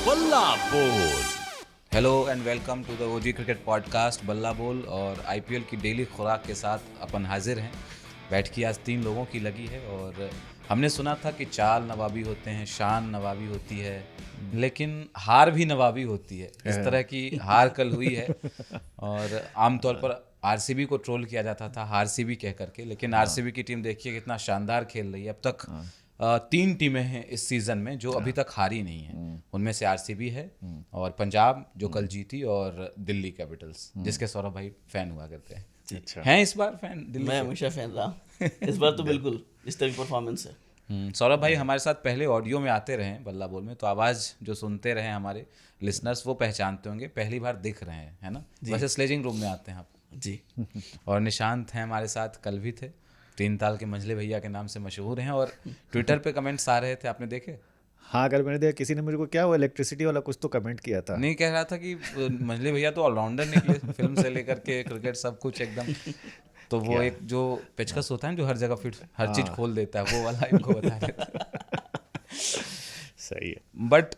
बल्ला Bol. Hello and welcome to the OG cricket podcast Balla Bol. और IPL की डेली खुराक के साथ अपन हाजिर हैं। बैठकी आज 3 लोगों की लगी है और हमने सुना था कि चाल नवाबी होते हैं, शान नवाबी होती है, लेकिन हार भी नवाबी होती है। इस तरह की हार कल हुई है और आमतौर पर आरसीबी को ट्रोल किया जाता था आरसीबी कह करके, लेकिन आरसीबी की टीम देखिए कितना शानदार खेल रही है। अब तक 3 टीमें हैं इस सीज़न में जो अभी तक हारी नहीं हैं। उनमें से आरसीबी है और पंजाब जो कल जीती और दिल्ली कैपिटल्स जिसके सौरभ भाई फैन हुआ करते हैं। अच्छा। हैं इस बार फैन दिल्ली मैं के? हमेशा फैन रहा इस बार तो बिल्कुल इस तरह की परफॉर्मेंस है। सौरभ भाई हमारे साथ पहले ऑडियो में आते रहे हैं बल्ला बोल में, तो आवाज़ जो सुनते रहे हमारे लिसनर्स वो पहचानते होंगे। पहली बार दिख रहे हैं, है ना? वैसे स्लेजिंग रूम में आते हैं आप जी। और निशांत हैं हमारे साथ, कल भी थे। 3 ताल के मंझले भैया के नाम से मशहूर हैं और ट्विटर पे कमेंट्स आ रहे थे, आपने देखे? हाँ, अगर मैंने देखा किसी ने मेरे को क्या वो इलेक्ट्रिसिटी वाला कुछ तो कमेंट किया था। नहीं, कह रहा था कि मंझले भैया तो ऑलराउंडर निकले, फिल्म से लेकर के क्रिकेट सब कुछ एकदम। तो वो एक जो पेचकस होता है जो हर जगह फिट हर चीज खोल देता है, वो वाला इनको बता देता। सही है। बट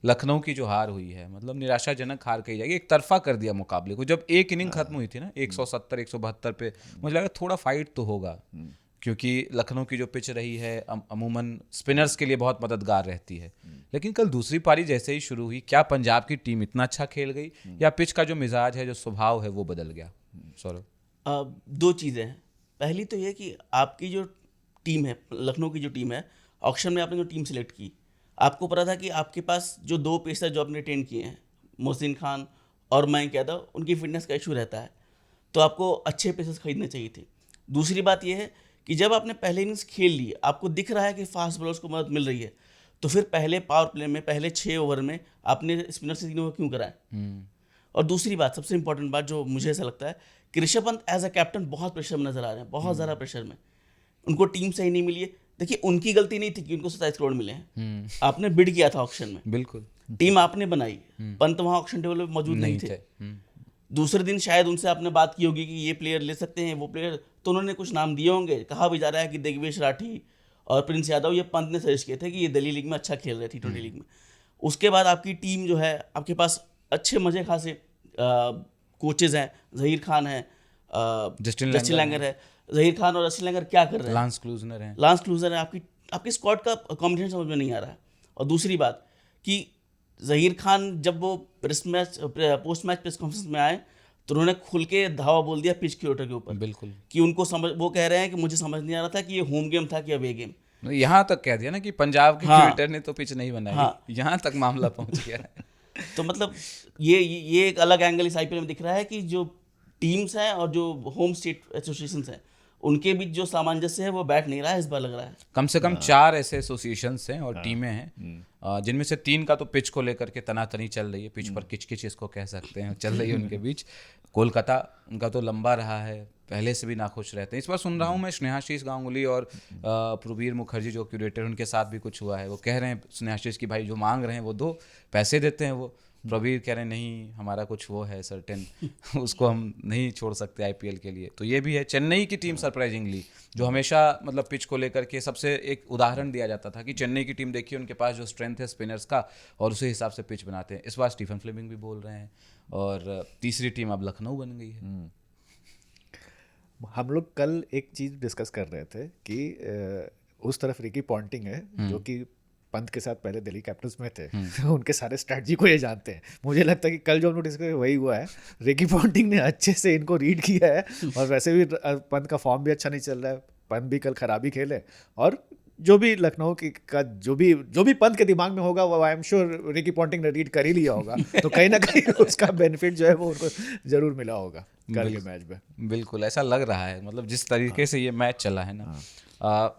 लखनऊ की जो हार हुई है, मतलब निराशाजनक हार कही जाएगी। एक तरफा कर दिया मुकाबले को। जब एक इनिंग खत्म हुई थी ना 170 172 पे, मुझे लगा थोड़ा फाइट तो होगा, क्योंकि लखनऊ की जो पिच रही है अमूमन स्पिनर्स के लिए बहुत मददगार रहती है। लेकिन कल दूसरी पारी जैसे ही शुरू हुई, क्या पंजाब की टीम इतना अच्छा खेल गई या पिच का जो मिजाज है, जो स्वभाव है, वो बदल गया? सौरभ, 2 चीज़ें हैं। पहली तो ये कि आपकी जो टीम है, लखनऊ की जो टीम है, ऑक्शन में आपने जो टीम सेलेक्ट की, आपको पता था कि आपके पास जो 2 पेसर जो आपने रिटेन किए हैं, मोहसिन खान और मयंक यादव, उनकी फिटनेस का इशू रहता है, तो आपको अच्छे पेसर्स खरीदने चाहिए थे। दूसरी बात यह है कि जब आपने पहले इनिंग्स खेल ली, आपको दिख रहा है कि फास्ट बॉलर्स को मदद मिल रही है, तो फिर पहले पावर प्ले में पहले 6 ओवर में आपने स्पिनर से 3 ओवर क्यों कराए? और दूसरी बात, सबसे इंपॉर्टेंट बात जो मुझे ऐसा लगता है कि Rishabh Pant as a captain बहुत प्रेशर में नजर आ रहे हैं, बहुत ज़्यादा प्रेशर में। उनको टीम सही नहीं मिली है। देखिए, उनकी गलती नहीं थी कि उनको 27 करोड़ मिले हैं। आपने बिड किया था ऑक्शन में, बिल्कुल टीम आपने बनाई, पंत वहाँ ऑक्शन टेबल पे मौजूद नहीं थे। दूसरे दिन शायद उनसे आपने बात की होगी कि ये प्लेयर ले सकते हैं, वो प्लेयर, तो उन्होंने कुछ नाम दिए होंगे। कहा भी जा रहा है कि दिग्वेश राठी और प्रिंस यादव, ये पंत ने सजेस्ट किए थे कि ये दिल्ली लीग में अच्छा खेल रहे थे, T20 लीग में। उसके बाद आपकी टीम जो है, आपके पास अच्छे मजे खासे कोचेज हैं। जहीर खान है, जस्टिन लैंगर है। जहीर खान और जस्टिन लैंगर क्या कर रहे हैं? लांस क्लूजनर हैं। लांस क्लूजर है। आपकी स्क्वाड का कॉम्बिनेशन समझ में नहीं आ रहा है। और दूसरी बात कि जहीर खान जब वो पोस्ट मैच प्रेस कॉन्फ्रेंस में आए, तो उन्होंने खुल के धावा बोल दिया पिच क्यूरेटर के ऊपर। बिल्कुल, कि उनको समझ, वो कह रहे हैं कि मुझे समझ नहीं आ रहा था कि ये होम गेम था कि अवे गेम। यहाँ तक कह दिया ना कि पंजाब के क्रिकेटर ने तो पिच नहीं बनाई। हाँ। यहाँ तक मामला पहुंच गया है। तो मतलब ये एक अलग एंगल इस आईपीएल में दिख रहा है कि जो टीम्स हैं और जो होम स्टेट एसोसिएशंस हैं, उनके बीच जो सामंजस्य है वो बैठ नहीं रहा है, इस बार लग रहा है। कम से कम 4 ऐसे एसोसिएशंस हैं और टीमें हैं, जिनमें से 3 का तो पिच को लेकर के तनातनी चल रही है। पिच पर किचकिच इसको कह सकते हैं, चल रही है उनके बीच। कोलकाता उनका तो लंबा रहा है, पहले से भी नाखुश रहते हैं। इस बार सुन रहा हूँ मैं स्नेहाशीष गांगुली और प्रवीर मुखर्जी जो क्यूरेटर, उनके साथ भी कुछ हुआ है। वो कह रहे हैं स्नेहाशीष की भाई जो मांग रहे हैं वो दो, पैसे देते हैं वो। प्रवीर कह रहे हैं नहीं, हमारा कुछ वो है सर्टेन, उसको हम नहीं छोड़ सकते आईपीएल के लिए। तो ये भी है। चेन्नई की टीम सरप्राइजिंगली, जो हमेशा मतलब पिच को लेकर के सबसे एक उदाहरण दिया जाता था कि चेन्नई की टीम देखिए उनके पास जो स्ट्रेंथ है स्पिनर्स का, और उसी हिसाब से पिच बनाते हैं। इस बार स्टीफन फ्लेमिंग भी बोल रहे हैं और तीसरी टीम अब लखनऊ बन गई है। हम लोग कल एक चीज़ डिस्कस कर रहे थे कि उस तरफ रिकी पॉन्टिंग है जो कि पंत के साथ पहले दिल्ली कैपिटल्स में थे। उनके सारे स्ट्रैटेजी को ये जानते हैं। मुझे लगता है कि कल जो हम लोग डिस्कस वही हुआ है। रिकी पॉन्टिंग ने अच्छे से इनको रीड किया है और वैसे भी पंत का फॉर्म भी अच्छा नहीं चल रहा है। पंत भी कल खराबी खेले और जो भी लखनऊ की का जो भी पंत के दिमाग में होगा वो I am sure Ricky Ponting ने रीड कर ही लिया होगा। तो कहीं ना कहीं उसका बेनिफिट जो है वो उनको जरूर मिला होगा कल के मैच में। बिल्कुल ऐसा लग रहा है, मतलब जिस तरीके से ये मैच चला है ना।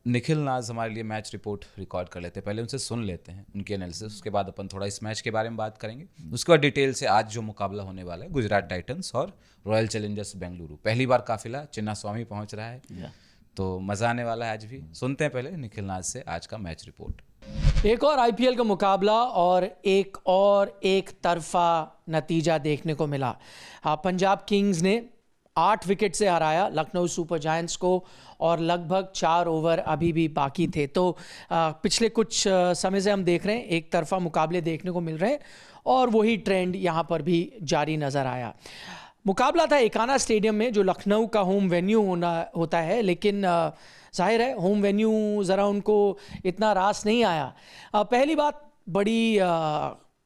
निखिल नाज हमारे लिए मैच रिपोर्ट रिकॉर्ड कर लेते हैं, पहले उनसे सुन लेते हैं उनकी एनालिसिस, उसके बाद अपन थोड़ा इस मैच के बारे में बात करेंगे। उसके बाद डिटेल से आज जो मुकाबला होने वाला है गुजरात टाइटंस और रॉयल चैलेंजर्स बेंगलुरु। पहली बार काफिला चिन्ना स्वामी पहुंच रहा है, तो मजा आने वाला है आज भी। सुनते हैं पहले निखिल नाज से आज का मैच रिपोर्ट। एक और आईपीएल का मुकाबला और एक तरफा नतीजा देखने को मिला। पंजाब किंग्स ने 8 विकेट से हराया लखनऊ सुपर जायंट्स को, और लगभग 4 ओवर अभी भी बाकी थे। तो पिछले कुछ समय से हम देख रहे हैं एक तरफा मुकाबले देखने को मिल रहे हैं, और वही ट्रेंड यहाँ पर भी जारी नज़र आया। मुकाबला था एकाना स्टेडियम में, जो लखनऊ का होम वेन्यू होता है, लेकिन जाहिर है होम वेन्यू ज़रा उनको इतना रास नहीं आया। पहली बात, बड़ी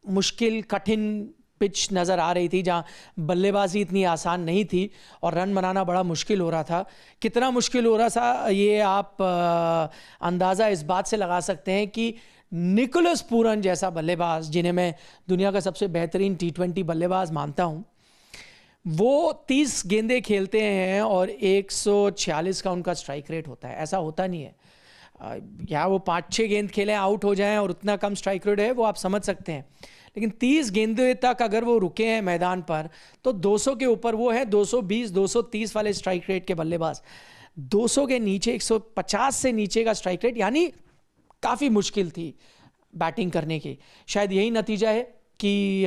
मुश्किल कठिन पिच नज़र आ रही थी, जहाँ बल्लेबाजी इतनी आसान नहीं थी और रन बनाना बड़ा मुश्किल हो रहा था। कितना मुश्किल हो रहा था ये आप अंदाज़ा इस बात से लगा सकते हैं कि निकोलस पूरन जैसा बल्लेबाज, जिन्हें मैं दुनिया का सबसे बेहतरीन T20 बल्लेबाज मानता हूँ, वो 30 गेंदें खेलते हैं और 146 का उनका स्ट्राइक रेट होता है। ऐसा होता नहीं है। या वो 5-6 गेंद खेलें आउट हो जाएं और उतना कम स्ट्राइक रेट है, वो आप समझ सकते हैं। लेकिन 30 गेंदों तक अगर वो रुके हैं मैदान पर, तो 200 के ऊपर वो है 220, 230 वाले स्ट्राइक रेट के बल्लेबाज। 200 के नीचे, 150 से नीचे का स्ट्राइक रेट, यानी काफ़ी मुश्किल थी बैटिंग करने की। शायद यही नतीजा है कि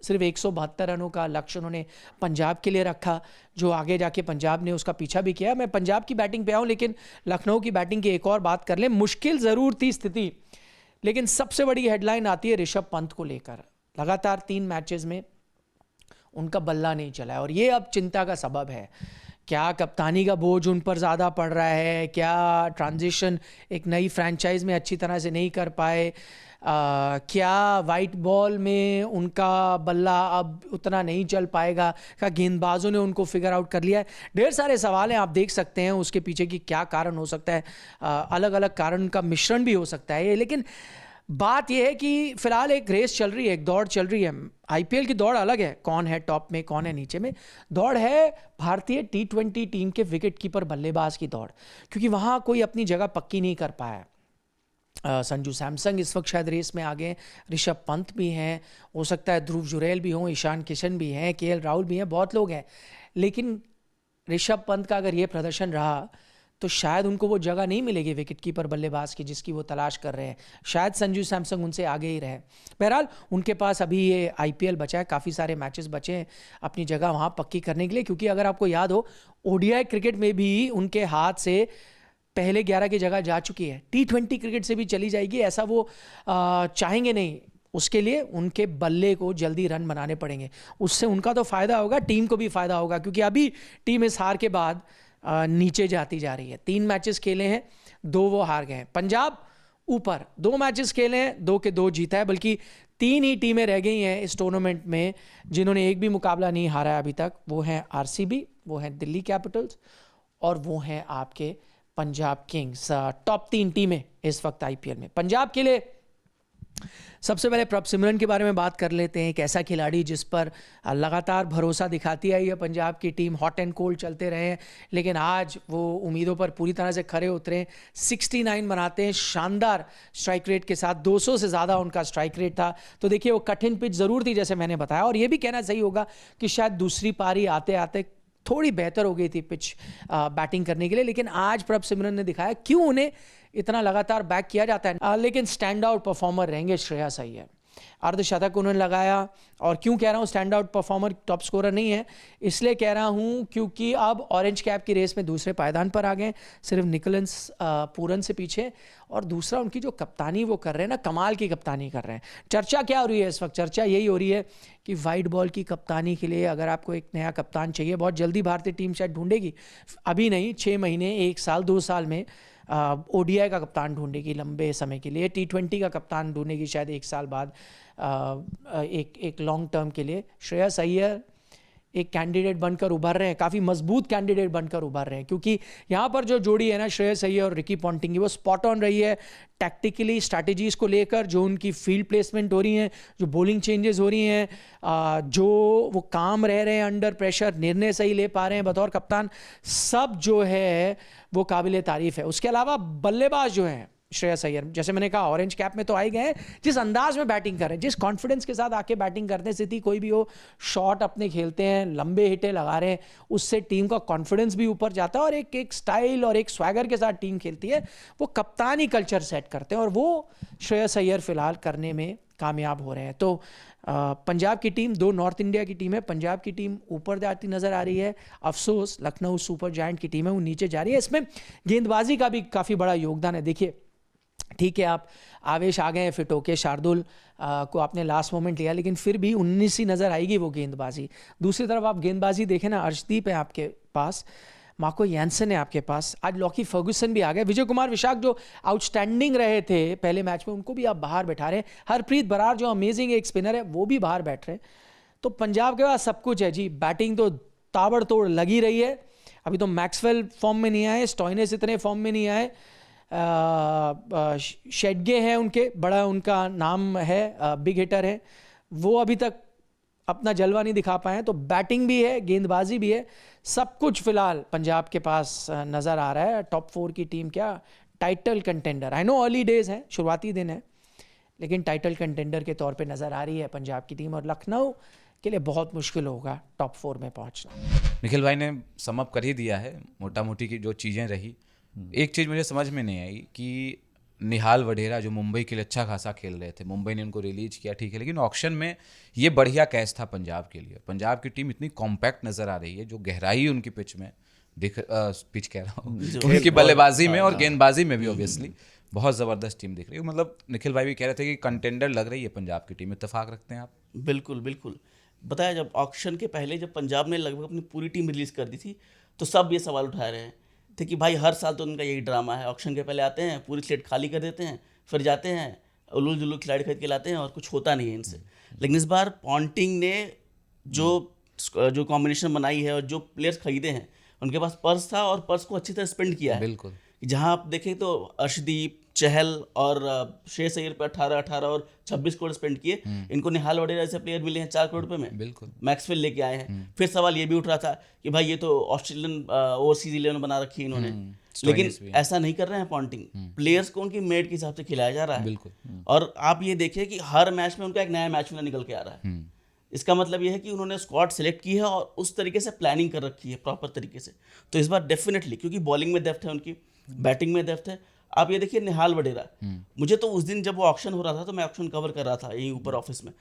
सिर्फ 172 रनों का लक्ष्य उन्होंने पंजाब के लिए रखा, जो आगे जाके पंजाब ने उसका पीछा भी किया। मैं पंजाब की बैटिंग पे आऊँ, लेकिन लखनऊ की बैटिंग की एक और बात कर लें। मुश्किल ज़रूर थी स्थिति, लेकिन सबसे बड़ी हेडलाइन आती है ऋषभ पंत को लेकर। लगातार 3 मैचेस में उनका बल्ला नहीं चला है, और ये अब चिंता का सबब है। क्या कप्तानी का बोझ उन पर ज़्यादा पड़ रहा है? क्या ट्रांजिशन एक नई फ्रैंचाइज में अच्छी तरह से नहीं कर पाए? क्या वाइट बॉल में उनका बल्ला अब उतना नहीं चल पाएगा? क्या गेंदबाजों ने उनको फिगर आउट कर लिया है? ढेर सारे सवाल हैं, आप देख सकते हैं उसके पीछे की क्या कारण हो सकता है। अलग अलग कारण का मिश्रण भी हो सकता है, लेकिन बात यह है कि फिलहाल एक रेस चल रही है, एक दौड़ चल रही है। आईपीएल की दौड़ अलग है, कौन है टॉप में कौन है नीचे में। दौड़ है भारतीय T20 टीम के विकेट कीपर बल्लेबाज की दौड़, क्योंकि वहाँ कोई अपनी जगह पक्की नहीं कर पाया। संजू सैमसंग इस वक्त शायद रेस में आ गए, ऋषभ पंत भी हैं, हो सकता है ध्रुव जुरैल भी हों, ईशान किशन भी हैं, KL राहुल भी हैं, बहुत लोग हैं। लेकिन ऋषभ पंत का अगर ये प्रदर्शन रहा तो शायद उनको वो जगह नहीं मिलेगी विकेट कीपर बल्लेबाज की जिसकी वो तलाश कर रहे हैं। शायद संजू सैमसंग उनसे आगे ही रहे। बहरहाल उनके पास अभी ये IPL बचा है, काफ़ी सारे मैचेस बचे हैं अपनी जगह वहाँ पक्की करने के लिए, क्योंकि अगर आपको याद हो ODI क्रिकेट में भी उनके हाथ से पहले 11 की जगह जा चुकी है, T20 क्रिकेट से भी चली जाएगी, ऐसा वो चाहेंगे नहीं। उसके लिए उनके बल्ले को जल्दी रन बनाने पड़ेंगे, उससे उनका तो फ़ायदा होगा, टीम को भी फ़ायदा होगा, क्योंकि अभी टीम इस हार के बाद नीचे जाती जा रही है। 3 मैचेस खेले हैं, 2 वो हार गए हैं। पंजाब ऊपर 2 मैचेस खेले हैं, 2 के 2 जीता है, बल्कि 3 ही टीमें रह गई हैं इस टूर्नामेंट में जिन्होंने एक भी मुकाबला नहीं हारा है अभी तक। वो हैं RCB, वो हैं दिल्ली कैपिटल्स, और वो हैं आपके पंजाब किंग्स। टॉप 3 टीमें इस वक्त IPL में। पंजाब के लिए सबसे पहले प्रभ सिमरन के बारे में बात कर लेते हैं। एक ऐसा खिलाड़ी जिस पर लगातार भरोसा दिखाती आई है पंजाब की टीम, हॉट एंड कोल्ड चलते रहे हैं, लेकिन आज वो उम्मीदों पर पूरी तरह से खरे उतरे। 69 बनाते हैं, शानदार स्ट्राइक रेट के साथ, 200 से ज़्यादा उनका स्ट्राइक रेट था। तो देखिए वो कठिन पिच ज़रूर थी जैसे मैंने बताया, और ये भी कहना सही होगा कि शायद दूसरी पारी आते आते थोड़ी बेहतर हो गई थी पिच बैटिंग करने के लिए, लेकिन आज प्रभ सिमरन ने दिखाया क्यों उन्हें इतना लगातार बैक किया जाता है। लेकिन स्टैंड आउट परफॉर्मर रहेंगे श्रेयस अय्यर। अर्धशतक उन्होंने लगाया, और क्यों कह रहा हूँ stand out performer, top scorer नहीं है, इसलिए कह रहा हूँ क्योंकि अब ऑरेंज कैप की रेस में दूसरे पायदान पर आ गए, सिर्फ निकोलस पूरन से पीछे। और दूसरा उनकी जो कप्तानी वो कर रहे हैं ना, कमाल की कप्तानी कर रहे हैं। चर्चा क्या हो रही है इस वक्त? चर्चा यही हो रही है कि वाइट बॉल की कप्तानी के लिए अगर आपको एक नया कप्तान चाहिए, बहुत जल्दी भारतीय टीम शायद ढूंढेगी, अभी नहीं 6 महीने, 1 साल, 2 साल में ODI का कप्तान ढूंढेगी लंबे समय के लिए, T20 का कप्तान ढूंढेगी शायद 1 साल बाद, एक लॉन्ग टर्म के लिए। श्रेयस अय्यर एक कैंडिडेट बनकर उभर रहे हैं, काफ़ी मजबूत कैंडिडेट बनकर उभर रहे हैं, क्योंकि यहाँ पर जो जोड़ी है ना श्रेयस अय्यर और रिकी पॉन्टिंग की, वो स्पॉट ऑन रही है टैक्टिकली, स्ट्रैटेजीज़ को लेकर, जो उनकी फील्ड प्लेसमेंट हो रही हैं, जो बॉलिंग चेंजेस हो रही हैं, जो वो काम रह रहे हैं अंडर प्रेशर, निर्णय सही ले पा रहे हैं बतौर कप्तान, सब जो है वो काबिल तारीफ़ है। उसके अलावा बल्लेबाज जो हैं श्रेयस अय्यर, जैसे मैंने कहा ऑरेंज कैप में तो आए गए हैं, जिस अंदाज में बैटिंग कर रहे हैं, जिस कॉन्फिडेंस के साथ आके बैटिंग करते हैं, स्थिति कोई भी हो, शॉट अपने खेलते हैं, लंबे हिटे लगा रहे हैं, उससे टीम का कॉन्फिडेंस भी ऊपर जाता है और एक स्टाइल और एक स्वैगर के साथ टीम खेलती है। वो कप्तानी कल्चर सेट करते हैं और वो श्रेयस अय्यर फिलहाल करने में कामयाब हो रहे हैं। तो पंजाब की टीम, 2 नॉर्थ इंडिया की टीम है, पंजाब की टीम ऊपर जाती नजर आ रही है। अफसोस लखनऊ सुपर जायंट की टीम है वो नीचे जा रही है। इसमें गेंदबाजी का भी काफ़ी बड़ा योगदान है। देखिए ठीक है, आप आवेश आ गए हैं फिट होके, शार्दुल को आपने लास्ट मोमेंट लिया, लेकिन फिर भी 19 ही नज़र आएगी वो गेंदबाजी। दूसरी तरफ आप गेंदबाजी देखें ना, अर्शदीप है आपके पास, मार्को यानसन है आपके पास, आज लॉकी फर्गुसन भी आ गए, विजय कुमार विशाख जो आउटस्टैंडिंग रहे थे पहले मैच में उनको भी आप बाहर बैठा रहे हैं, हरप्रीत बरार जो अमेजिंग एक स्पिनर है वो भी बाहर बैठ रहे हैं। तो पंजाब के पास सब कुछ है जी, बैटिंग तो ताबड़तोड़ लगी रही है। अभी तो मैक्सवेल फॉर्म में नहीं आए, स्टॉइनिस इतने फॉर्म में नहीं आए, शेडगे है उनके, बड़ा उनका नाम है, बिग हिटर है, वो अभी तक अपना जलवा नहीं दिखा पाए हैं। तो बैटिंग भी है, गेंदबाजी भी है, सब कुछ फिलहाल पंजाब के पास नज़र आ रहा है। टॉप 4 की टीम क्या title contender, I know early days है, शुरुआती दिन है, लेकिन टाइटल कंटेंडर के तौर पे नज़र आ रही है पंजाब की टीम। और लखनऊ के लिए बहुत मुश्किल होगा टॉप 4 में पहुंचना। निखिल भाई ने समअप कर ही दिया है मोटा मोटी की जो चीज़ें रही। एक चीज़ मुझे समझ में नहीं आई कि निहाल वडेरा जो मुंबई के लिए अच्छा खासा खेल रहे थे, मुंबई ने उनको रिलीज किया ठीक है, लेकिन ऑक्शन में ये बढ़िया कैच था पंजाब के लिए। पंजाब की टीम इतनी कॉम्पैक्ट नज़र आ रही है, जो गहराई उनकी पिच में पिच कह रहा हूँ उनकी बल्लेबाजी में और गेंदबाजी में भी ऑब्वियसली बहुत ज़बरदस्त टीम दिख रही है। मतलब निखिल भाई भी कह रहे थे कि कंटेंडर लग रही है पंजाब की टीम, इत्तेफाक रखते हैं आप? बिल्कुल बिल्कुल। बताया जब ऑक्शन के पहले जब पंजाब ने लगभग अपनी पूरी टीम रिलीज़ कर दी थी, तो सब ये सवाल उठा रहे हैं थे कि भाई हर साल तो उनका यही ड्रामा है, ऑक्शन के पहले आते हैं, पूरी स्लेट खाली कर देते हैं, फिर जाते हैं उलूल जुलूल खिलाड़ी खरीद के लाते हैं और कुछ होता नहीं है इनसे। लेकिन इस बार पॉन्टिंग ने जो कॉम्बिनेशन बनाई है और जो प्लेयर्स खरीदे हैं, उनके पास पर्स था और पर्स को अच्छी तरह स्पेंड किया है। बिल्कुल, जहाँ आप देखें तो अर्शदीप, चहल और श्रेयस अय्यर पे 18 और 26 करोड़ स्पेंड किए। इनको निहाल वडेरा जैसे प्लेयर मिले हैं 4 करोड़ रुपए में, बिल्कुल मैक्सवेल लेके आए हैं। फिर सवाल ये भी उठ रहा था कि भाई ये तो ऑस्ट्रेलियन ओवरसीज 11 बना रखी है इन्होंने, लेकिन ऐसा नहीं कर रहे हैं पॉन्टिंग, प्लेयर्स को उनकी मेरिट के हिसाब से खिलाया जा रहा है। बिल्कुल। और आप ये देखिए कि हर मैच में उनका एक नया मैच विनर निकल के आ रहा है। इसका मतलब ये है कि उन्होंने स्क्वाड सेलेक्ट की है और उस तरीके से प्लानिंग कर रखी है प्रॉपर तरीके से। तो इस बार डेफिनेटली, क्योंकि बॉलिंग में डेप्थ है उनकी, बैटिंग में डेप्थ है। आप ये देखिए निहाल वडेरा, मुझे तो उस दिन जब वो ऑक्शन हो रहा था तो मैं ऑक्शन कवर कर रहा था यहीं ऊपर ऑफिस में,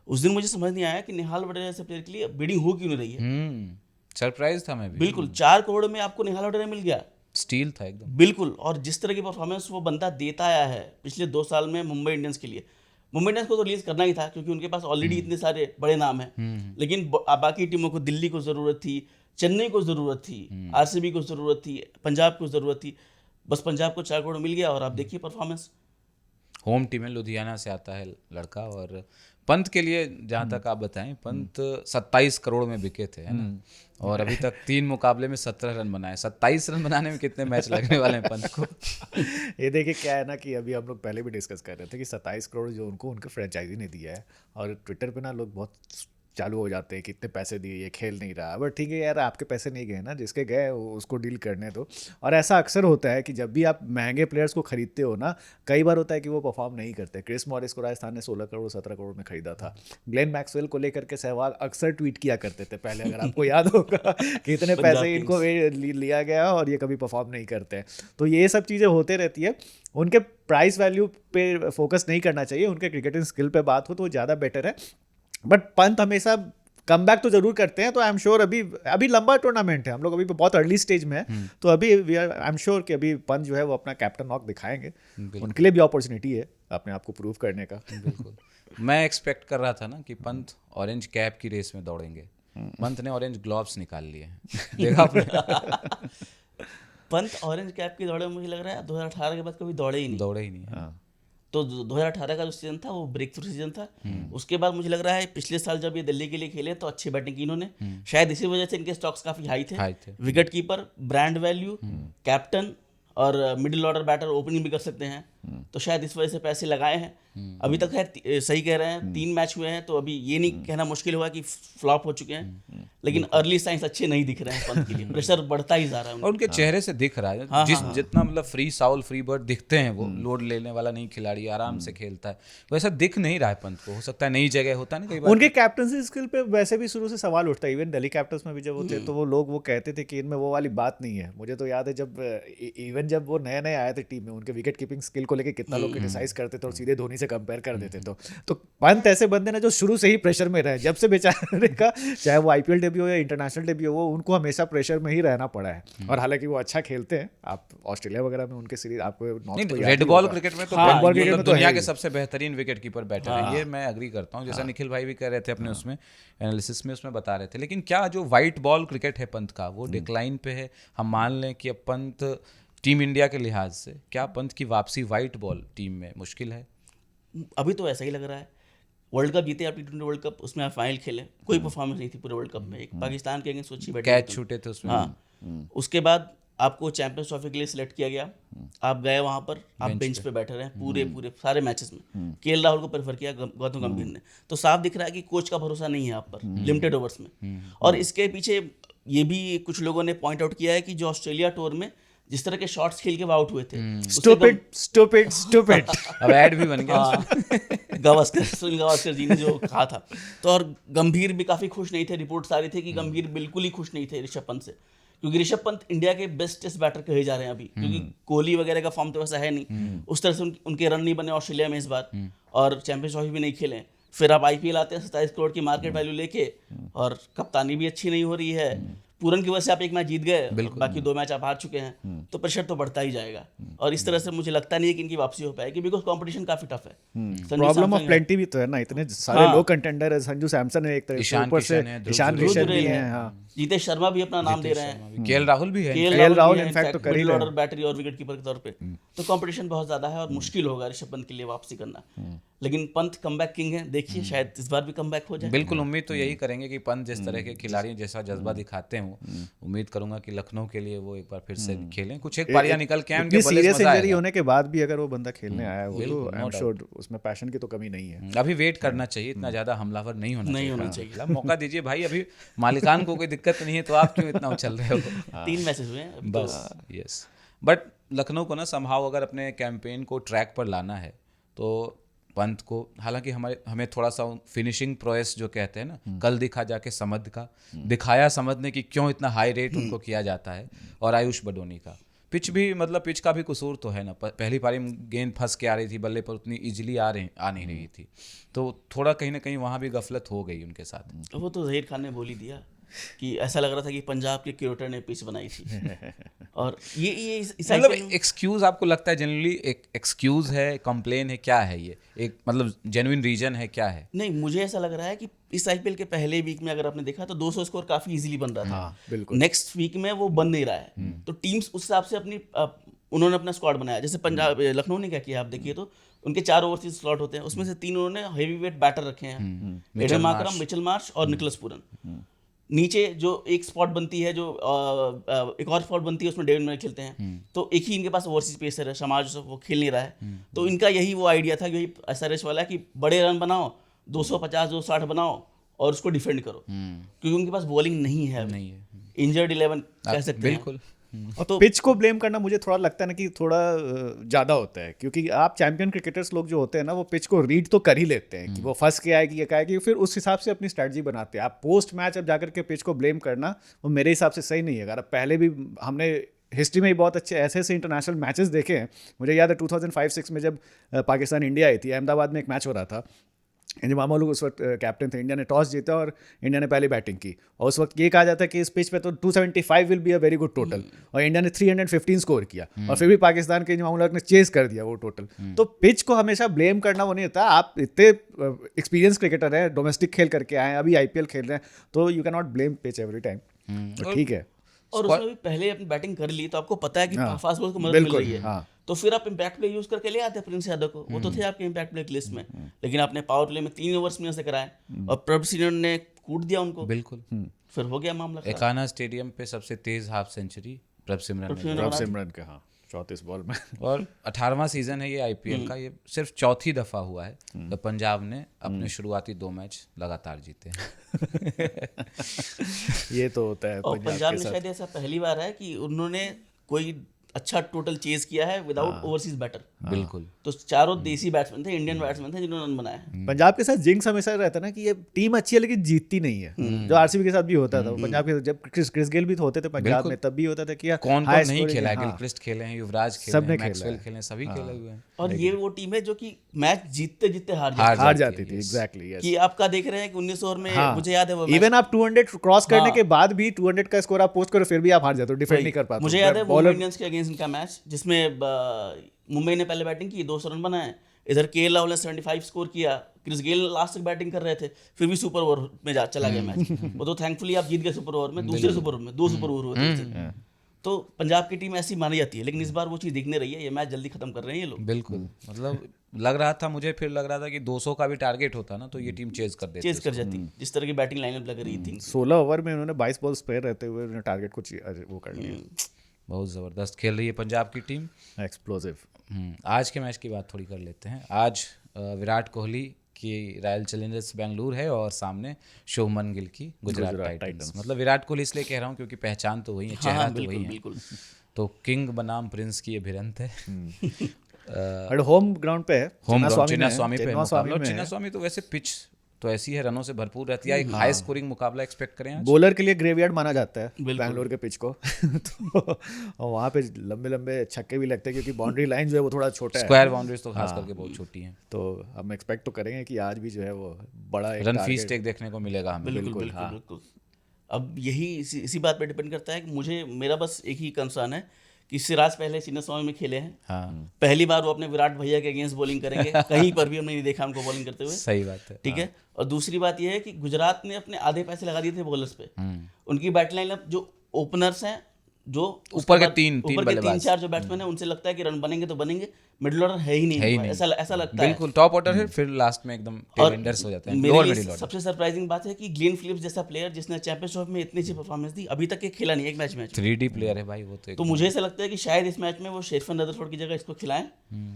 उस दिन मुझे समझ नहीं आया कि निहाल वडेरा जैसे प्लेयर के लिए बिडिंग हो क्यों नहीं रही है। सरप्राइज था मैं भी। बिल्कुल 4 करोड़ में आपको निहाल वडेरा मिल गया, स्टील था एकदम। बिल्कुल। और जिस तरह की परफॉर्मेंस वो बंदा देता आया है पिछले 2 साल में मुंबई इंडियंस के लिए, मुंबई इंडियंस को तो रिलीज करना ही था क्योंकि उनके पास ऑलरेडी इतने सारे बड़े नाम हैं, लेकिन बाकी टीमों को, दिल्ली को ज़रूरत थी, चेन्नई को ज़रूरत थी, आरसीबी को ज़रूरत थी, पंजाब को ज़रूरत थी, बस पंजाब को 4 करोड़ मिल गया। और आप देखिए परफॉर्मेंस, होम टीम में लुधियाना से आता है लड़का। और पंत के लिए जहाँ तक आप बताएं, पंत 27 करोड़ में बिके थे, है ना, और अभी तक 3 मुकाबले में 17 रन बनाए। 27 रन बनाने में कितने मैच लगने वाले हैं पंत को? ये देखिए क्या है ना कि अभी हम लोग पहले भी डिस्कस कर रहे थे कि 27 करोड़ जो उनको उनके फ्रेंचाइजी ने दिया है, और ट्विटर पे ना लोग बहुत चालू हो जाते हैं कि इतने पैसे दिए, ये खेल नहीं रहा। बट ठीक है यार, आपके पैसे नहीं गए ना, जिसके गए उसको डील करने दो। और ऐसा अक्सर होता है कि जब भी आप महंगे प्लेयर्स को खरीदते हो ना, कई बार होता है कि वो परफॉर्म नहीं करते। क्रिस मॉरिस को राजस्थान ने 16 करोड़ 17 करोड़ में खरीदा था। ग्लेन मैक्सवेल को लेकर के सहवाग अक्सर ट्वीट किया करते थे पहले, अगर आपको याद होगा कि इतने पैसे इनको लिया गया और ये कभी परफॉर्म नहीं करते। तो ये सब चीज़ें होते रहती है। उनके प्राइस वैल्यू पे फोकस नहीं करना चाहिए, उनके क्रिकेटिंग स्किल पे बात हो तो ज़्यादा बेटर है। बट पंत हमेशा कम बैक तो जरूर करते हैं। तो आई एम श्योर अभी लंबा टूर्नामेंट है, हम लोग अभी बहुत अर्ली स्टेज में है, तो अभी आई एम श्योर कि अभी पंत जो है वो अपना कैप्टन नॉक दिखाएंगे। उनके लिए भी अपॉर्चुनिटी है अपने आप को प्रूव करने का। बिल्कुल। मैं एक्सपेक्ट कर रहा था ना कि पंत ऑरेंज कैप की रेस में दौड़ेंगे, पंत ने ऑरेंज ग्लोव्स निकाल लिए। देखा आपने? पंत ऑरेंज कैप की दौड़े, मुझे लग रहा है 2018 के बाद कभी दौड़े ही नहीं। हाँ। तो 2018 का जो सीजन था वो ब्रेक थ्रू सीजन था। उसके बाद मुझे लग रहा है पिछले साल जब ये दिल्ली के लिए खेले तो अच्छी बैटिंग की इन्होंने, शायद इसी वजह से इनके स्टॉक्स काफी हाई थे। Wicket keeper, brand value, captain और मिडिल ऑर्डर बैटर, ओपनिंग भी कर सकते हैं, तो शायद इस वजह से पैसे लगाए हैं। अभी तक है, सही कह रहे हैं, 3 मैच हुए हैं, तो अभी ये नहीं कहना मुश्किल होगा कि फ्लॉप हो चुके हैं, लेकिन अर्ली साइंस अच्छे नहीं दिख रहे हैं पंत के लिए। प्रेशर बढ़ता ही जा रहा है और उनके चेहरे से दिख रहा है जितना मतलब फ्री साउल फ्री बर्ड दिखते हैं, वो लोड लेने वाला नहीं खिलाड़ी, आराम से खेलता है, वैसा दिख नहीं रहा है पंत को। हो सकता है नई जगह होता है ना कई बार। उनके कैप्टनसी स्किल पे वैसे भी शुरू से सवाल उठता है। इवन दिल्ली कैपिटल्स में भी जब वो थे तो वो लोग वो कहते थे कि इनमें वो वाली बात नहीं है। मुझे तो याद है जब वो नए नए आए थे टीम में, उनके विकेट कीपिंग स्किल को लेके कितना लोग क्रिटिसाइज करते थे और सीधे धोनी से कंपेयर कर देते। तो पंत ऐसे बंदे ना जो शुरू से ही प्रेशर में रहे, जब से बेचारे का चाहे वो आईपीएल डेब्यू हो या इंटरनेशनल डेब्यू हो, उनको हमेशा प्रेशर में ही रहना पड़ा है। और हालांकि वो अच्छा खेलते हैं, आप ऑस्ट्रेलिया वगैरह में उनके सीरीज आपको रेड बॉल क्रिकेट में तो रेड बॉल क्रिकेट में तो दुनिया के सबसे बेहतरीन विकेट कीपर बैटर है, ये मैं अग्री करता हूँ। जैसा निखिल भाई भी कह रहे थे अपने उसमें एनालिसिस में, उसमें बता रहे थे। लेकिन क्या जो वाइट बॉल क्रिकेट है पंत का, वो डिक्लाइन पे है। हम मान लें कि अब पंत टीम इंडिया के लिहाज से क्या पंत की वापसी वाइट बॉल टीम में मुश्किल है? अभी तो ऐसा ही लग रहा है। वर्ल्ड कप जीते आप, T20 वर्ल्ड कप, उसमें आप फाइनल खेले, कोई परफॉर्मेंस नहीं थी पूरे वर्ल्ड कप में। एक पाकिस्तान के अगेंस्ट अच्छी बैटिंग, कैच छूटे थे उसमें। हाँ, उसके बाद आपको चैंपियंस ट्रॉफी के लिए सिलेक्ट किया गया, आप गए वहां पर, आप बेंच पे बैठे रहे पूरे सारे मैचेस में। केएल राहुल को प्रेफर किया गौतम गंभीर ने, तो साफ दिख रहा है कि कोच का भरोसा नहीं है आप पर लिमिटेड ओवर्स में। और इसके पीछे ये भी कुछ लोगों ने पॉइंट आउट किया है कि जो ऑस्ट्रेलिया टूर में जिस तरह के शॉट्स खेल के वो आउट हुए थे, स्टूपिड अब ऐड भी बन गया। सुनील गावस्कर जी ने जो कहा था। तो और गंभीर भी काफी खुश नहीं थे, रिपोर्ट्स आ रही थी कि गंभीर बिल्कुल ही खुश नहीं थे ऋषभ पंत से, क्योंकि ऋषभ पंत इंडिया के बेस्ट टेस्ट बैटर कहे जा रहे हैं अभी, क्योंकि कोहली वगैरह का फॉर्म तो वैसा है नहीं, उस तरह से उनके रन नहीं बने ऑस्ट्रेलिया में इस बार, और चैंपियंस ट्रॉफी भी नहीं खेले। फिर आप आईपीएल आते हैं 27 करोड़ की मार्केट वैल्यू लेके, और कप्तानी भी अच्छी नहीं हो रही है, पूरन की वजह से आप एक मैच जीत गए, बाकी 2 मैच आप हार चुके हैं, तो प्रेशर तो बढ़ता ही जाएगा। और इस तरह से मुझे लगता नहीं है कि इनकी वापसी हो पाएगी, बिकॉज कंपटीशन काफी टफ है। प्रॉब्लम ऑफ प्लेंटी भी तो है ना, इतने सारे लोग कंटेंडर है। संजू सैमसन है एक तरह से, ऊपर से ईशान किशन भी है, हां, जीतेश शर्मा भी अपना नाम दे रहे हैं, केएल राहुल भी है, केएल राहुल इनफैक्ट तो कर ही रहे हैं बैटरी और विकेट कीपर के तौर पे। तो कंपटीशन बहुत ज्यादा है और मुश्किल होगा ऋषभ पंत के लिए वापसी करना। लेकिन पंत कमबैक किंग है, देखिए शायद इस बार भी कमबैक हो जाए। बिल्कुल, उम्मीद तो यही करेंगे कि पंत जिस तरह के खिलाड़ी जैसा जज्बा दिखाते हैं, उम्मीद करूंगा कि लखनऊ के लिए वो एक बार फिर से खेलें, कुछ एक पारियां निकल के आए। उनके सीरियस इंजरी होने के बाद भी अगर वो बंदा खेलने आया है, वो तो आई एम श्योर उसमें पैशन की तो कमी नहीं है। अभी वेट करना चाहिए, इतना ज्यादा हमलावर नहीं होना चाहिए। मौका दीजिए भाई, अभी मालिकान को कोई दिक्कत नहीं है, तो आप क्यों इतना उछल रहे हो? 3 मैचेस हुए हैं बस, यस। बट लखनऊ को ना समहाउ अगर अपने कैंपेन को ट्रैक पर लाना है, तो पंत को, हालांकि हमें थोड़ा सा फिनिशिंग प्रोएस जो कहते हैं ना, कल दिखा जाके समद का दिखाया, समझ ने कि क्यों इतना हाई रेट उनको किया जाता है, और आयुष बडोनी का पिच भी, मतलब पिच का भी कसूर तो है ना। पहली पारी में गेंद फंस के आ रही थी बल्ले पर, उतनी इजीली आ नहीं रही थी, तो थोड़ा कहीं ना कहीं वहाँ भी गफलत हो गई उनके साथ। वो तो जहीर खान ने बोल ही दिया कि ऐसा लग रहा था कि पंजाब के क्यूरेटर ने पिच बनाई थी। और ये मतलब एक्सक्यूज आपको लगता है जनरली एक एक्सक्यूज है, कंप्लेन है, क्या है ये? एक मतलब जेन्युइन रीजन है, क्या है? नहीं, मुझे ऐसा लग रहा है कि इस आईपीएल के पहले वीक में अगर आपने देखा तो 200 स्कोर काफी इजीली बन रहा था। नेक्स्ट वीक में वो बन नहीं रहा है, तो टीम्स उस हिसाब से उन्होंने अपना स्क्वाड बनाया। जैसे पंजाब, लखनऊ ने क्या किया आप देखिए, तो उनके 4 ओवरसीज स्लॉट होते हैं, उसमें से 3 उन्होंने हैवी वेट बैटर रखे हैं, एडम मार्करम, मिचेल मार्श और निकोलस पूरन। नीचे जो एक स्पॉट बनती है, जो एक और स्पॉट बनती है, उसमें डेविड मिलर खेलते हैं, तो एक ही इनके पास ओवरसीज पेसर है, समाज वो खेल नहीं रहा है। तो इनका यही वो आइडिया था, यही एसआरएच वाला, कि बड़े रन बनाओ, 250 260 बनाओ और उसको डिफेंड करो, क्योंकि उनके पास बॉलिंग नहीं है, इंजर्ड 11 कह सकते हैं। बिल्कुल। तो पिच को ब्लेम करना मुझे थोड़ा लगता है ना कि थोड़ा ज़्यादा होता है, क्योंकि आप चैंपियन क्रिकेटर्स लोग जो होते हैं ना, वो पिच को रीड तो कर ही लेते हैं कि वो फंस के आएगी या आएगी, फिर उस हिसाब से अपनी स्ट्रैटेजी बनाते हैं। आप पोस्ट मैच अब जाकर के पिच को ब्लेम करना, वो मेरे हिसाब से सही नहीं है। अगर पहले भी हमने हिस्ट्री में ही बहुत अच्छे ऐसे इंटरनेशनल मैचेस देखे हैं। मुझे याद है 2005-06 में जब पाकिस्तान इंडिया आई थी, अहमदाबाद में एक मैच हो रहा था, इंडिया मामा लोग उस वक्त कैप्टन थे। इंडिया ने टॉस जीता और इंडिया ने पहली बैटिंग की, और उस वक्त ये कहा जाता है कि इस पिच पे तो 275 will be a very good total, और इंडिया ने 315 स्कोर किया, और फिर भी पाकिस्तान के मामू लोग ने चेस कर दिया वो टोटल। तो पिच को हमेशा ब्लेम करना वो नहीं होता। आप इतने एक्सपीरियंस क्रिकेटर हैं, डोमेस्टिक खेल करके आए हैं, अभी आईपीएल खेल रहे हैं, तो you can not blame pitch every time. ठीक है, और उसमें भी पहले अपनी बैटिंग कर ली, तो आपको पता है कि फास्ट बॉल को मदद मिल रही है, तो फिर आप इम्पैक्ट प्ले यूज करके ले आते हैं प्रिंस यादव को, वो तो थे आपके इम्पैक्ट प्ले लिस्ट में, लेकिन आपने पावर प्ले में 3 ओवर्स में से कराए और प्रभ सिन्हा ने कूट दिया उनको। बिल्कुल, फिर हो गया मामला। एकाना स्टेडियम पे सबसे तेज हाफ सेंचुरी प्रभ सिमरन का। हाँ, 34 बॉल में। और 18वां सीजन है ये आईपीएल का, ये सिर्फ चौथी दफा हुआ है तो पंजाब ने अपने शुरुआती 2 मैच लगातार जीते हैं। ये तो होता है और पंजाब के में साथ। शायद ऐसा पहली बार है कि उन्होंने कोई अच्छा टोटल चेज किया है विदाउट ओवरसीज बैटर। बिल्कुल। तो चारों देसी बैट्समैन थे, इंडियन बैट्समैन थे जिन्होंने रन बनाया है। पंजाब के साथ जिंक्स हमेशा रहता है ना कि ये टीम अच्छी है लेकिन जीतती नहीं है, जो आरसीबी के साथ भी होता था। पंजाब के जब क्रिस गेल भी होते थे पंजाब में, तब भी होता था कि यार कौन high नहीं scoring खेला है, हाँ। गिलक्रिस्ट खेले हैं, युवराज खेले सबने हैं, खेला मैक्सवेल है। खेले हैं, सभी खेले हुए हैं। और ये वो टीम है जो कि मैच जीतते जीतते हार हार जाती हार जाती थी, एग्जैक्टली। है। कि आपका देख रहे हैं कि 19 ओवर में मुझे याद है वो इवन आप 200 क्रॉस करने हाँ। के बाद भी 200 का स्कोर आप पोस्ट करो फिर भी आप हार जाते हो, डिफेंड नहीं कर पाते। मुझे याद है मुंबई इंडियंस के अगेंस्ट इनका मैच जिसमें मुंबई ने पहले बैटिंग की, 200 रन बनाए। इधर केएल राहुल ने 75 स्कोर किया, क्रिस गेल लास्ट तक बैटिंग कर रहे थे, फिर भी सुपर ओवर में चला गया मैच। वो तो थैंकफुली आप जीत गए सुपर ओवर में, दूसरे सुपर ओवर में 2 सुपर ओवर हुए थे। तो पंजाब की टीम ऐसी मानी जाती है, लेकिन इस बार वो चीज़ दिखने रही है। ये मैच जल्दी खत्म कर रहे हैं ये लोग। बिल्कुल, मतलब लग रहा था मुझे, फिर लग रहा था कि 200 का भी टारगेट होता ना तो ये टीम चेज कर देती। चेज कर जाती जिस तरह की बैटिंग लाइनअप लग रही थी। 16 ओवर में उन्होंने 22 बॉल स्पेयर रहते हुए उन्होंने टारगेट को वो कर लिया। बहुत ज़बरदस्त खेल रही है पंजाब की टीम। एक्सप्लोसिव। आज के मैच की बात थोड़ी कर लेते हैं। आज विराट कोहली की रॉयल चैलेंजर्स बेंगलुरु है और सामने शुभमन गिल की गुजरात टाइटंस। मतलब विराट कोहली इसलिए कह रहा हूँ क्योंकि पहचान तो वही है, चेहरा तो वही है। बिल्कुल। तो किंग बनाम प्रिंस की ये भिड़ंत है। और होम ग्राउंड पे है, होम ग्राउंड में चिन्नास्वामी पे है, मुकाबला। और में है। चिन्नास्वामी तो वैसे पिच तो ऐसी है, रनों से भरपूर रहती है। एक हाई स्कोरिंग मुकाबला एक्सपेक्ट करें आज। बॉलर के लिए ग्रेवयार्ड माना जाता है बैंगलोर के पिच को। तो और वहाँ पे लंबे लंबे छक्के भी लगते हैं क्योंकि बाउंड्री लाइन जो है वो थोड़ा छोटा है। स्क्वायर बाउंड्रीज तो खास करके बहुत छोटी हैं। तो हम एक्सपेक्ट तो करेंगे कि आज भी जो है वो बड़ा एक रन target- फीस्ट एक देखने को मिलेगा हमें। बिल्कुल। अब यही इसी बात पे डिपेंड करता है कि मेरा बस एक ही कंसर्न है कि सिराज पहले चिन्नास्वामी में खेले हैं। हाँ, पहली बार वो अपने विराट भैया के अगेंस्ट बॉलिंग करेंगे। कहीं पर भी हमने नहीं देखा उनको बॉलिंग करते हुए। सही बात है। ठीक है। और दूसरी बात यह है कि गुजरात ने अपने आधे पैसे लगा दिए थे बॉलर्स पे। उनकी बैटिंग लाइनअप जो ओपनर्स हैं, जो ऊपर के तीन तीन चार जो बैट्समैन है, उनसे लगता है कि रन बनेंगे तो बनेंगे, मिडिल ऑर्डर है ही नहीं। ऐसा लगता है। बिल्कुल टॉप ऑर्डर है, फिर लास्ट में एकदम टेल एंडर्स हो जाते हैं। मेरे लोअर लिए मिडिल ऑर्डर। सबसे सरप्राइजिंग बात है कि ग्लेन फिलिप्स जैसा प्लेयर जिसने चैंपियनशिप में इतनी अच्छी परफॉर्मेंस दी, अभी तक ये खेला नहीं एक मैच में। 3D प्लेयर है भाई वो तो। तो मुझे ऐसा लगता है कि शायद इस मैच में वो शेरफन रदरफोर्ड की जगह इसको खिलाएं।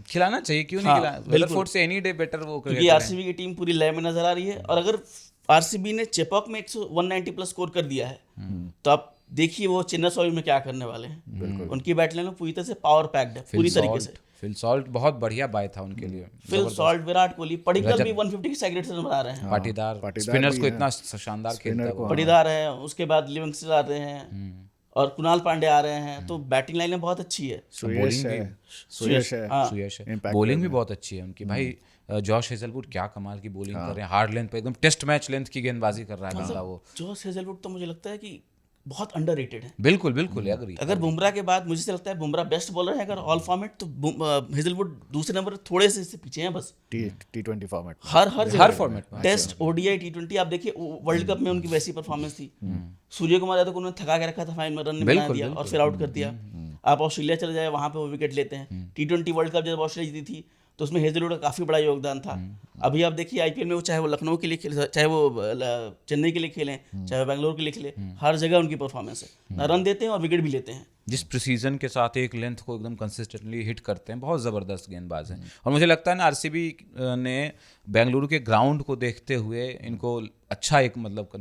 खिलाना चाहिए, क्यों नहीं खिलाना। रदरफोर्ड से एनी डे बेटर वो क्योंकि आरसीबी की टीम पूरी लय में नजर आ रही है। और अगर आरसीबी ने चेपॉक में 190 प्लस स्कोर कर दिया है, तो आप देखिए वो चिन्नास्वामी में क्या करने वाले हैं। उनकी बैटलाइन में पूरी तरह से पावर पैक्ड है, पूरी तरीके से। फिल सॉल्ट बहुत बढ़िया बाय था उनके लिए। फिल सॉल्ट, विराट कोहली, पडिक्कल भी 150 की स्ट्राइक रेट से बना रहे हैं। पाटीदार स्पिनर्स को इतना शानदार खेलता है वो। पटीदार है, उसके बाद लिविंगस्टन आ रहे हैं और कुणाल पांडे आ रहे हैं। तो बैटिंग लाइन बहुत अच्छी है। सुयश है। सुयश है, बॉलिंग भी बहुत अच्छी है उनकी भाई। जॉश हेजलवुड क्या कमाल की बॉलिंग कर रहे हैं, हार्ड लेंथ पे एकदम टेस्ट मैच लेंथ की गेंदबाजी कर रहा है बंदा वो। जॉश हेजलवुड तो मुझे लगता है कि बहुत अंडररेटेड है। बिल्कुल एग्री। अगर बुमराह के बाद मुझे लगता है बुमराह बेस्ट बॉलर है अगर ऑल फॉर्मेट, तो हेजलवुड दूसरे नंबर थोड़े से इससे पीछे हैं बस। T20 फॉर्मेट हर फॉर्मेट में, टेस्ट, ओडीआई, T20 आप देखिए वर्ल्ड कप में उनकी वैसी परफॉर्मेंस थी। सूर्य कुमार यादव को उन्होंने थका के रखा था, फाइन में रन बना दिया और फिर आउट कर दिया। आप ऑस्ट्रेलिया चले जाए, वहां पे वो विकेट लेते हैं। T20 वर्ल्ड कप जब ऑस्ट्रेलिया जीती थी तो उसमें हेजलवुड का काफ़ी बड़ा योगदान था। अभी आप देखिए आईपीएल में वो चाहे वो लखनऊ के लिए खेले, चाहे वो चेन्नई के लिए खेलें, चाहे वो बेंगलोर के लिए खेलें, हर जगह उनकी परफॉर्मेंस है। ना रन देते हैं और विकेट भी लेते हैं। जिस प्रिसीजन के साथ एक लेंथ को एकदम कंसिस्टेंटली हिट करते हैं, बहुत ज़बरदस्त गेंदबाज हैं। और मुझे लगता है ना आरसीबी ने बेंगलुरु के ग्राउंड को देखते हुए इनको अच्छा एक मतलब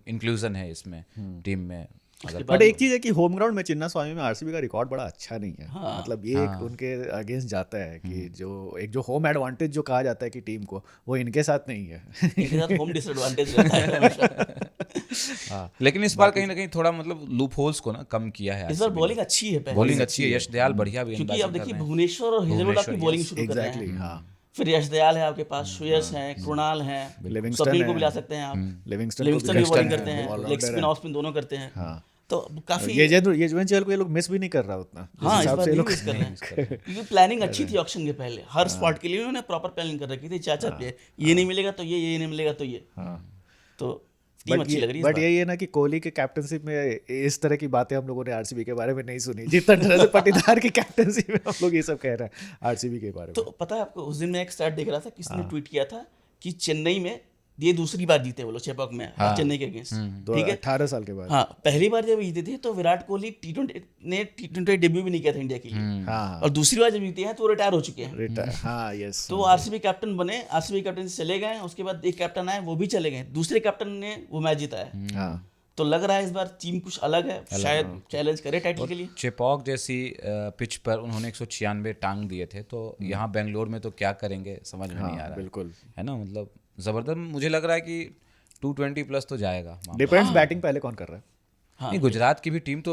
इंक्लूजन है इसमें टीम में। बट एक चीज है कि होम ग्राउंड में चिन्नास्वामी में आरसीबी का रिकॉर्ड बड़ा अच्छा नहीं है। मतलब ये एक उनके अगेंस्ट जाता है कि जो होम एडवांटेज जो कहा जाता है कि टीम को, वो इनके साथ नहीं है। इनके साथ होम डिसएडवांटेज रहता है हमेशा। लेकिन इस बार कहीं ना कहीं थोड़ा मतलब लूप होल्स को ना कम किया है। इस बार बॉलिंग अच्छी है, बॉलिंग अच्छी है, यश दयाल बढ़िया क्योंकि आप देखिए भुवनेश्वर और हेजलवुड आपकी बॉलिंग शुरू कर रहे हैं। फिर यश दयाल है आपके पास, सुयश हैं, कृणाल हैं, स्वप्निल को भी ला सकते हैं आप, लिविंगस्टन भी बॉलिंग करते हैं, लेग स्पिन ऑफ स्पिन दोनों करते हैं। तो काफी ये युजवेंचुअल को ये लोग मिस भी नहीं कर रहा उतना। हाँ, इस बार मिस कर रहे हैं क्योंकि प्लानिंग अच्छी थी ऑक्शन के पहले। हर स्पॉट के लिए उन्होंने प्रॉपर प्लानिंग कर रखी थी। 4 प्लेयर, ये नहीं मिलेगा तो ये नहीं मिलेगा तो ये। तो टीम अच्छी लग रही है। बट यही है ना कि कोहली के कैप्टनशिप में इस तरह की बातें हम लोगों ने आरसीबी के बारे में नहीं सुनी जितना तरह से पाटीदार की कैप्टनशिप में हम लोग ये सब कह रहे हैं आरसीबी के बारे में। तो पता है आपको, उस दिन मैं एक स्टैट देख रहा था, किसने ट्वीट किया था कि चेन्नई में ये दूसरी बार जीते वो लोग चेपॉक में चेन्नई के अगेंस्ट, ठीक है। 18 साल के बाद। हाँ, पहली बार जब जीते थे तो विराट कोहली टी20 डेब्यू भी नहीं किया था इंडिया के लिए, हाँ, और दूसरी बार जब जीते हैं तो वो रिटायर हो चुके हैं। हाँ, यस। तो आरसीबी कैप्टन बने, आरसीबी कैप्टन से चले गए, उसके बाद एक कैप्टन आए वो भी चले गए, दूसरे कैप्टन ने वो मैच जीता है। हाँ, तो लग रहा है इस बार टीम कुछ अलग है, शायद चैलेंज करे टाइटल के लिए। चेपॉक जैसी पिच पर उन्होंने 196 टांग दिए थे, तो यहाँ बेंगलोर में तो क्या करेंगे समझ में नहीं आ रहा है। बिल्कुल, है ना, मतलब जबरदस्त। मुझे लग रहा है कि 220 प्लस तो जाएगा। डिपेंड्स बैटिंग पहले कौन कर रहा है। नहीं, गुजरात की भी टीम तो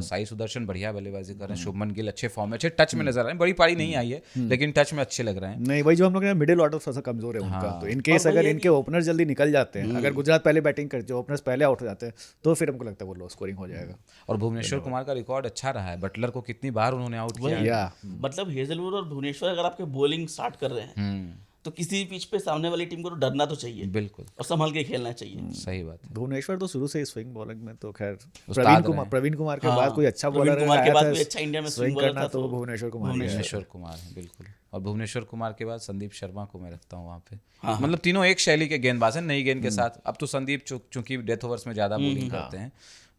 साई सुदर्शन बढ़िया बल्लेबाजी कर रहे हैं, शुभमन गिल अच्छे फॉर्म में, अच्छे टच में नजर आ रहे हैं, बड़ी पारी नहीं आई है लेकिन टच में अच्छे लग रहे हैं। नहीं, वही जो हम लोग मिडिल ऑर्डर थोड़ा सा कमजोर है उनका, तो इनकेस अगर इनके ओपनर जल्दी निकल जाते हैं, अगर गुजरात पहले बैटिंग करते, ओपनर्स पहले आउट हो जाते हैं, तो फिर हमको लगता है वो लो स्कोरिंग हो जाएगा। और भुवनेश्वर कुमार का रिकॉर्ड अच्छा रहा है, बटलर को कितनी बार उन्होंने आउट किया है। या मतलब हेजलवुड और भुवनेश्वर अगर आपके बॉलिंग स्टार्ट कर रहे हैं तो किसी भी पिच पे सामने वाली टीम को तो डरना तो चाहिए, बिल्कुल, और संभल के खेलना चाहिए। सही बात है। भुवनेश्वर तो शुरू से स्विंग बॉलिंग में तो खैर उस्ताद प्रवीण कुमार के बाद कोई अच्छा प्रवीण बॉलर कुमार के बाद कोई अच्छा इंडिया में स्विंग बॉलर करना था तो भुवनेश्वर कुमार ही है। भुवनेश्वर कुमार है, बिल्कुल। और भुवनेश्वर कुमार के बाद संदीप शर्मा को मैं रखता हूँ वहाँ पे। मतलब तीनों एक शैली के गेंदबाज हैं, नई गेंद के साथ। अब तो संदीप चूंकि डेथ ओवर्स में ज्यादा बॉलिंग करते हैं,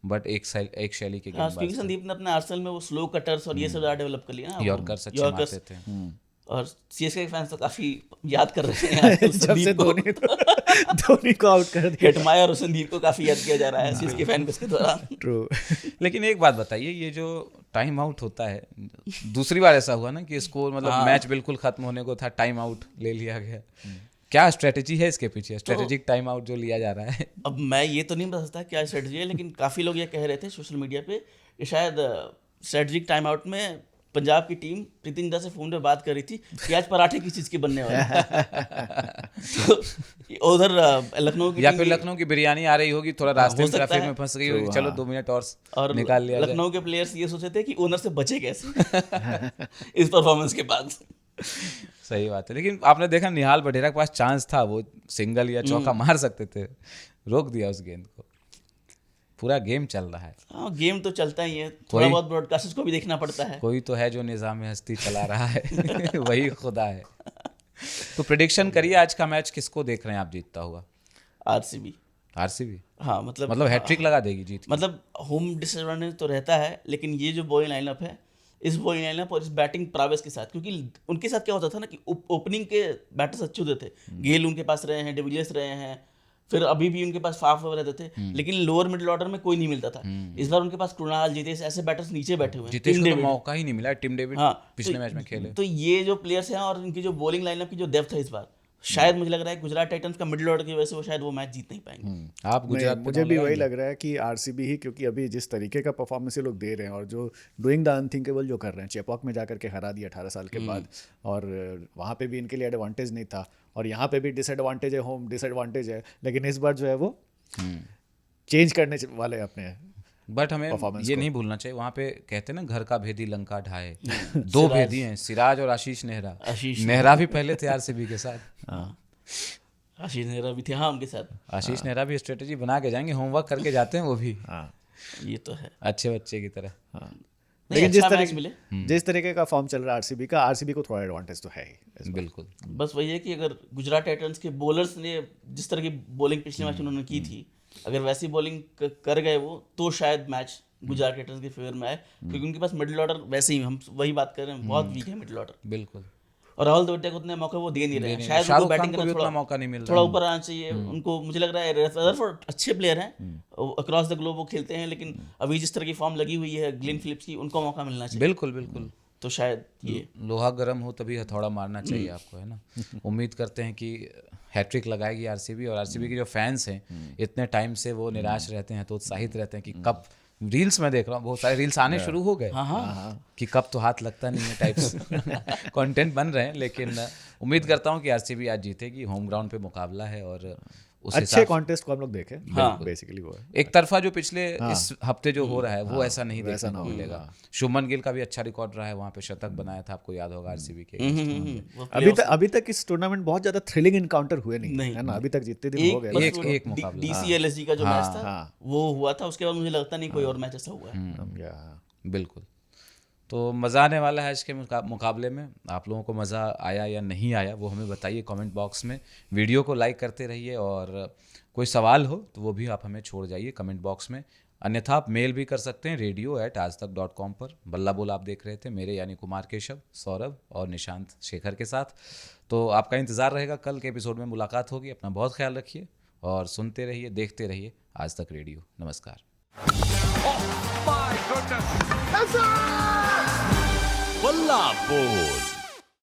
बट एक शैली के क्योंकि गेंदबाज। संदीप ने अपने आर्सेनल में वो स्लो कटर्स और ये सब ज्यादा डेवलप कर लिया ना, यॉर्कर्स अच्छे मारते थे। और सीएसके के फैंस तो काफी याद कर रहे हैं जब से धोनी को आउट कर दिया, हेटमायर और संदीप को काफी याद किया जा रहा है सीएसके फैन बेस के दौरान। ट्रू। लेकिन एक बात बताइए, ये जो टाइम आउट होता है, दूसरी बार ऐसा हुआ ना कि स्कोर मतलब मैच बिल्कुल खत्म होने को था, टाइम आउट ले लिया गया। क्या स्ट्रेटेजी है इसके पीछे, स्ट्रेटेजिक टाइम आउट जो लिया जा रहा है? अब मैं ये तो नहीं बता सकता क्या स्ट्रेटजी है, लेकिन काफी लोग ये कह रहे थे सोशल मीडिया पे कि शायद स्ट्रेटेजिक टाइम आउट में पंजाब की टीम प्रीति जिंटा से फोन पे बात कर रही थी कि आज पराठे किस चीज के बनने वाले हैं। तो उधर लखनऊ की या फिर लखनऊ की बिरयानी आ रही होगी, थोड़ा रास्ते में ट्रैफिक में फंस गई होगी, चलो 2 मिनट और निकाल लिया जाए। लखनऊ के प्लेयर्स ये सोचे थे कि ओनर से बचे कैसे इस परफॉर्मेंस के बाद। सही बात है। लेकिन आपने देखा निहाल बढेरा के पास चांस था, वो सिंगल या चौका मार सकते थे, रोक दिया उस गेंद को। पूरा गेम चल रहा है। हाँ, गेम तो चलता ही है, थोड़ा बहुत ब्रॉडकास्टर्स को भी देखना पड़ता है। कोई तो है जो निज़ाम हस्ती चला रहा है वही खुदा है। तो प्रेडिक्शन करिए, आज का मैच किसको देख रहे हैं आप जीतता हुआ? आरसीबी। हाँ, मतलब हैट्रिक लगा देगी जीत की। मतलब होम डिसएडवांटेज तो रहता है, लेकिन ये जो बॉलिंग लाइनअप है, इस बॉलिंग लाइनअप और इस बैटिंग प्रावेस के साथ, क्योंकि उनके साथ क्या होता था ना कि ओपनिंग के बैटर्स अच्छे होते थे, गेल उनके पास रहे हैं, डिविलियर्स रहे हैं, फिर अभी भी उनके पास फाफ रहते थे, लेकिन लोअर मिडिल ऑर्डर में कोई नहीं मिलता था। इस बार उनके पास कृणाल, जितेश, ऐसे बैटर्स नीचे बैठे हुए हैं। जितेश को तो मौका ही नहीं मिला, टिम डेविड पिछले मैच में खेले। तो ये जो प्लेयर्स हैं और इनकी जो बॉलिंग लाइनअप की जो डेप्थ है, इस बार शायद मुझे लग रहा है गुजरात टाइटंस का मिडिल ऑर्डर की वजह से वो शायद वो मैच जीत नहीं पाएंगे। आप गुजरात, मुझे भी वही लग रहा है कि आरसीबी ही, क्योंकि अभी जिस तरीके का परफॉर्मेंस ये लोग दे रहे हैं और जो डूइंग द अनथिंकेबल जो कर रहे हैं, चेपॉक में जाकर के हरा दिया 18 साल के बाद, और वहाँ पे भी इनके लिए एडवांटेज नहीं था, और यहाँ पे भी डिसएडवांटेज है, होम डिसएडवांटेज है, लेकिन इस बार जो है वो चेंज करने वाले अपने। बट हमें ये नहीं भूलना चाहिए, वहाँ पे कहते हैं ना, घर का भेदी लंका ढाए। 2 भेदी हैं, सिराज और आशीष नेहरा। नेहरा भी पहले थे आरसीबी के साथ। आशीष नेहरा भी थे, हाँ, उनके साथ। आशीष नेहरा भी स्ट्रेटेजी बना के जाएंगे, होमवर्क करके जाते हैं वो भी। ये तो है, अच्छे बच्चे की तरह। लेकिन जिस तरीके का फॉर्म चल रहा है आरसीबी का, आरसीबी को थोड़ा एडवांटेज तो है ही। बिल्कुल। बस वही है कि अगर गुजरात टाइटंस के बॉलर्स ने जिस तरह की बॉलिंग पिछले मैच उन्होंने की थी, अगर वैसी बॉलिंग कर गए वो, तो शायद मैच गुजरात टाइटंस के फेवर में आए, क्योंकि उनके पास मिडिल ऑर्डर वैसे ही, हम वही बात कर रहे हैं, बहुत वीक है मिडिल ऑर्डर। बिल्कुल। और राहुल द्रविड़ को उतने मौके वो दे नहीं रहे हैं, शायद उनको बैटिंग करना थोड़ा मौका नहीं मिल रहा, थोड़ा ऊपर आना चाहिए उनको। मुझे लग रहा है रदरफोर्ड अच्छे प्लेयर हैं, अक्रॉस द ग्लोब वो खेलते हैं, लेकिन अभी जिस तरह की फॉर्म लगी हुई है ग्लेन फिलिप्स की, उनको मौका मिलना चाहिए। बिल्कुल बिल्कुल। तो शायद ये लोहा गर्म हो तभी हथौड़ा मारना चाहिए आपको, है ना। उम्मीद करते हैं कि हैट्रिक लगाएगी आरसीबी, और आरसीबी के जो फैंस हैं इतने टाइम से वो निराश रहते हैं, तो उत्साहित रहते हैं कि कब, रील्स में देख रहा हूँ बहुत सारे रील्स आने शुरू हो गए कि कब तो हाथ लगता नहीं है टाइप्स कंटेंट बन रहे हैं। लेकिन उम्मीद करता हूँ कि आरसीबी आज जीतेगी, होम ग्राउंड पे मुकाबला है, और उस अच्छे कॉन्टेस्ट को हम लोग देखें। बेसिकली वो है एक तरफा जो पिछले इस हफ्ते जो हो रहा है वो ऐसा नहीं देखने को मिलेगा। शुभमन गिल का भी अच्छा रिकॉर्ड रहा है, वहाँ पे शतक बनाया था, आपको याद होगा आरसीबी के। अभी तक इस टूर्नामेंट बहुत ज्यादा थ्रिलिंग इनकाउंटर हुए नहीं है ना, अभी तक जितने दिन हो गए। एक मुकाबला डीसीएलएसजी का जो मैच था वो हुआ था, उसके बाद मुझे लगता नहीं कोई और मैच ऐसा हुआ है। बिल्कुल। तो मज़ा आने वाला है आज के मुकाबले में। आप लोगों को मज़ा आया या नहीं आया वो हमें बताइए कमेंट बॉक्स में। वीडियो को लाइक करते रहिए और कोई सवाल हो तो वो भी आप हमें छोड़ जाइए कमेंट बॉक्स में। अन्यथा आप मेल भी कर सकते हैं radio@aajtak.com पर। बल्ला बोल आप देख रहे थे मेरे यानी कुमार केशव, सौरभ और निशांत शेखर के साथ। तो आपका इंतज़ार रहेगा, कल के एपिसोड में मुलाकात होगी। अपना बहुत ख्याल रखिए और सुनते रहिए, देखते रहिए आज तक रेडियो। नमस्कार। बल्ला बोल।